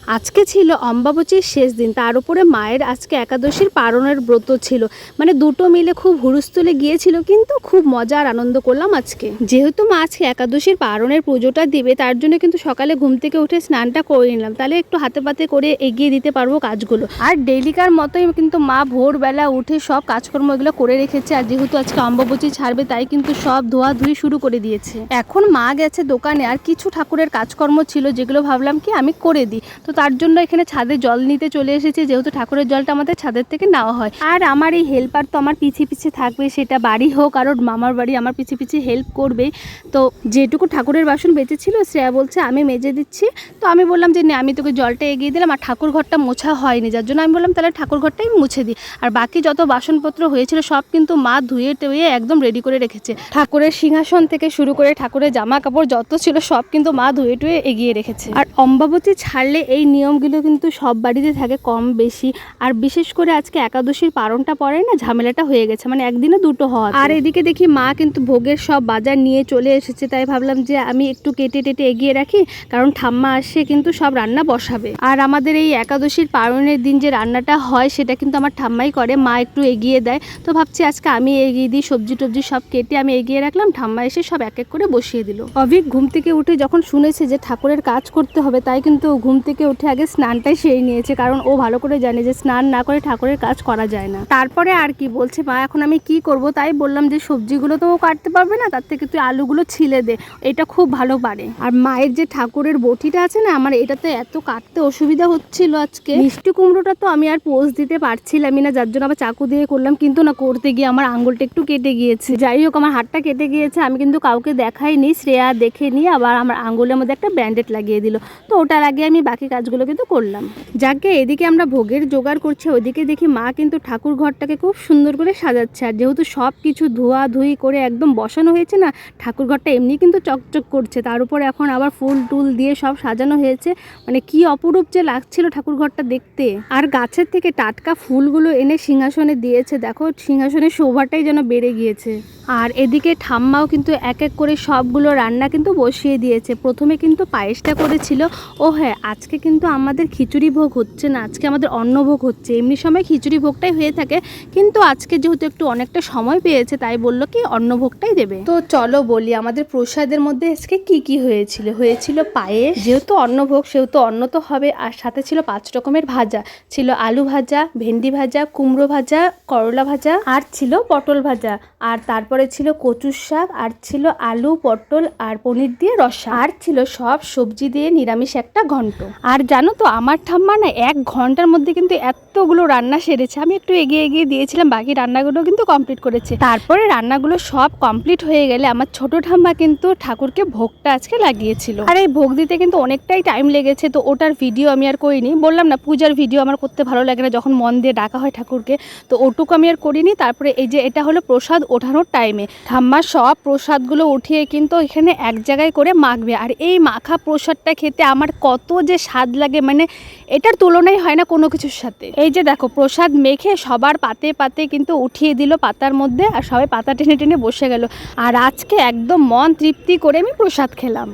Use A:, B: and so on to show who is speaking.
A: আজকে ছিল অম্বাবচীর শেষ দিন, তার উপরে মায়ের আজকে একাদশীর পারণের ব্রত ছিল। মানে দুটো মিলে খুব হুলস্থুলে গিয়েছিল, কিন্তু খুব মজা আর আনন্দ করলাম আজকে। যেহেতু মা আজকে একাদশীর পারণের পুজোটা দিবে, তার জন্য কিন্তু সকালে ঘুম থেকে উঠে স্নানটা করে নিলাম, তাহলে একটু হাতে পাতে করে এগিয়ে দিতে পারবো কাজগুলো। আর ডেইলিকার মতোই কিন্তু মা ভোরবেলা উঠে সব কাজকর্ম এগুলো করে রেখেছে। আর যেহেতু আজকে অম্বাবচী ছাড়বে, তাই কিন্তু সব ধোয়াধুয়ি শুরু করে দিয়েছে। এখন মা গেছে দোকানে, আর কিছু ঠাকুরের কাজকর্ম ছিল যেগুলো ভাবলাম কি আমি করে দিই। তো তার জন্য এখানে ছাদে জল নিতে চলে এসেছি, যেহেতু ঠাকুরের জলটা আমাদের ছাদের থেকে নেওয়া হয়। আর আমার এই হেল্পার তো আমার পিছিয়ে পিছিয়ে থাকবে, সেটা বাড়ি হোক আর মামার বাড়ি, আমার পিছিয়ে পিছিয়ে হেল্প করবে। তো যেটুকু ঠাকুরের বাসন বেঁচেছিল শ্রেয়া বলছে আমি মেজে দিচ্ছি। তো আমি বললাম যে না, আমি তোকে জলটা এগিয়ে দিলাম, আর ঠাকুর ঘরটা মোছা হয়নি, যার জন্য আমি বললাম তাহলে ঠাকুর ঘরটাই মুছে দিই। আর বাকি যত বাসনপত্র হয়েছিল সব কিন্তু মা ধুয়ে টুয়ে একদম রেডি করে রেখেছে। ঠাকুরের সিংহাসন থেকে শুরু করে ঠাকুরের জামা কাপড় যত ছিল সব কিন্তু মা ধুয়ে টুয়ে এগিয়ে রেখেছে। আর অম্বাবতী ছাড়লে এই নিয়মগুলো কিন্তু সব বাড়িতে থাকে কম বেশি। আর বিশেষ করে আজকে একাদশীর পারণটা পড়ে না, ঝামেলাটা হয়ে গেছে, মানে একদিনে দুটো হওয়া। আর এদিকে দেখি মা কিন্তু ভোগের সব বাজার নিয়ে চলে এসেছে, তাই ভাবলাম যে আমি একটু কেটে টেটে এগিয়ে রাখি, কারণ ঠাম্মা আসে কিন্তু সব রান্না বসাবে। আর আমাদের এই একাদশীর পারণের দিন যে রান্নাটা হয় সেটা কিন্তু আমার ঠাম্মাই করে, মা একটু এগিয়ে দেয়। তো ভাবছি আজকে আমি এগিয়ে দিই, সবজি টবজি সব কেটে আমি এগিয়ে রাখলাম, ঠাম্মা এসে সব এক এক করে বসিয়ে দিল। অভিক ঘুম থেকে উঠে যখন শুনেছে যে ঠাকুরের কাজ করতে হবে, তাই কিন্তু ঘুম থেকে উঠে আগে স্নানটাই সেরে নিয়েছে, কারণ ও ভালো করে জানে যে স্নান না করে ঠাকুরের কাজ করা যায় না। তারপরে আর কি বলছে মা, এখন আমি কি করব? তাই বললাম যে সবজিগুলো তো ও কাটতে পারবে না, তার থেকে তুই আলুগুলো ছিলে দে, এটা খুব ভালো পারে। আর মায়ের যে ঠাকুরের বটিটা আছে না, আমার এটাতে এত কাটতে অসুবিধা হচ্ছিল আজকে। মিষ্টি কুমড়োটা তো আমি আর পোজ দিতে পারছিলামই না, যার জন্য আবার চাকু দিয়ে করলাম, কিন্তু না করতে গিয়ে আমার আঙুলটা একটু কেটে গিয়েছে। যাই হোক, আমার হাতটা কেটে গিয়েছে, আমি কিন্তু কাউকে দেখাইনি, শ্রেয়া দেখে নিয়ে আবার আমার আঙুলের মধ্যে একটা ব্যান্ডেড লাগিয়ে দিল। তো ওটার আগে আমি বাকি কাজগুলো কিন্তু করলাম। যাকে এদিকে আমরা ভোগের জোগাড় করছি, ওইদিকে দেখি মা কিন্তু ঠাকুর ঘরটাকে খুব সুন্দর করে সাজাচ্ছে। আর যেহেতু সব কিছু ধোয়া ধুই করে একদম বসানো হয়েছে না, ঠাকুর ঘরটা এমনি কিন্তু চকচক করছে, তার উপর এখন আবার ফুল টুল দিয়ে সব সাজানো হয়েছে। মানে কি অপরূপ যে লাগছিল ঠাকুর ঘরটা দেখতে। আর গাছের থেকে টাটকা ফুলগুলো এনে সিংহাসনে দিয়েছে, দেখো সিংহাসনের শোভাটাই যেন বেড়ে গিয়েছে। আর এদিকে ঠাম্মাও কিন্তু এক এক করে সবগুলো রান্না কিন্তু বসিয়ে দিয়েছে। প্রথমে কিন্তু পায়েসটা করেছিল। ও হ্যাঁ, আজকে কিন্তু আমাদের খিচুড়ি ভোগ হচ্ছে না, আজকে আমাদের অন্নভোগ হচ্ছে। এমনি সময় খিচুড়ি ভোগটাই হয়ে থাকে, কিন্তু আজকে যেহেতু একটু অনেকটা সময় পেয়েছে, তাই বললো কি অন্নভোগটাই দেবে। তো চলো বলি আমাদের প্রসাদের মধ্যে আজকে কি কি হয়েছিল। হয়েছিল পায়েস, যেহেতু অন্নভোগ সেহেতু অন্ন তো হবে, আর সাথে ছিল 5 রকমের ভাজা। ছিল আলু ভাজা, ভেন্ডি ভাজা, কুমড়ো ভাজা, করলা ভাজা, আর ছিল পটল ভাজা। আর তারপরে ছিল কচুর শাক, আর ছিল আলু পটল আর পনির দিয়ে রসা, আর ছিল সব সবজি দিয়ে নিরামিষ একটা ঘন্ট। আর জানো তো আমার ঠাম্মা না 1 ঘন্টার মধ্যে কিন্তু এতগুলো রান্না সেরেছে। আমি একটু এগিয়ে এগিয়ে দিয়েছিলাম, বাকি রান্নাগুলো কিন্তু কমপ্লিট করেছে। তারপরে রান্নাগুলো সব কমপ্লিট হয়ে গেলে আমার ছোট ঠাম্মা কিন্তু ঠাকুরকে ভোগটা আজকে লাগিয়েছিল। আর এই ভোগ দিতে কিন্তু অনেকটাই টাইম লেগেছে, তো ওটার ভিডিও আমি আর করিনি। বললাম না, পূজার ভিডিও আমার করতে ভালো লাগে না, যখন মন দিয়ে ডাকা হয় ঠাকুরকে, তো ওটুকু আমি আর করিনি। তারপরে এই যে এটা হলো প্রসাদ ওঠানোর টাইমে ঠাম্মা সব প্রসাদগুলো উঠিয়ে কিন্তু এখানে এক জায়গায় করে মাখবে। আর এই মাখা প্রসাদটা খেতে আমার কত যে স্বাদ লাগে, মানে এটার তুলনাই হয় না কোনো কিছুর সাথে। এই যে দেখো প্রসাদ মেখে সবার পাতে পাতে কিন্তু উঠিয়ে দিল পাতার মধ্যে, আর সবাই পাতা টেনে টেনে বসে গেল। আর আজকে একদম মন তৃপ্তি করে আমি প্রসাদ খেলাম।